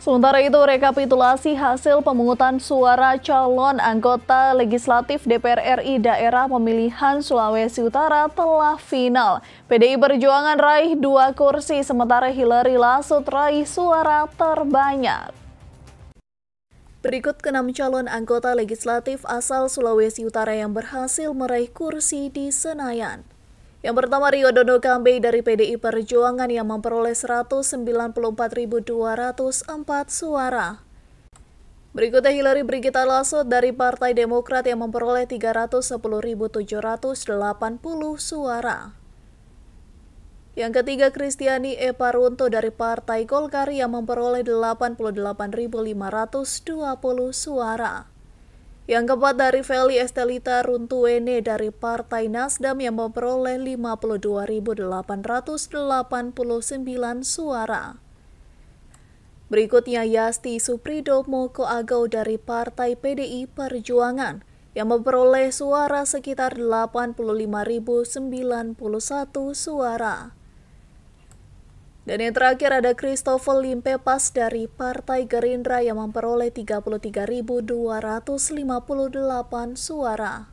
Sementara itu, rekapitulasi hasil pemungutan suara calon anggota legislatif DPR RI daerah pemilihan Sulawesi Utara telah final. PDI Perjuangan raih 2 kursi, sementara Hillary Lasut raih suara terbanyak. Berikut ke-6 calon anggota legislatif asal Sulawesi Utara yang berhasil meraih kursi di Senayan. Yang pertama, Rio Dono Kambe dari PDI Perjuangan yang memperoleh 194.204 suara. Berikutnya Hillary Brigita Lasut dari Partai Demokrat yang memperoleh 310.780 suara. Yang ketiga, Kristiani E. Parunto dari Partai Golkar yang memperoleh 88.520 suara. Yang keempat, dari Feli Estelita Runtuene dari Partai Nasdem yang memperoleh 52.889 suara. Berikutnya, Yasti Suprido Moko Agau dari Partai PDI Perjuangan yang memperoleh suara sekitar 85.091 suara. Dan yang terakhir ada Christopher Limpepas dari Partai Gerindra yang memperoleh 33.258 suara.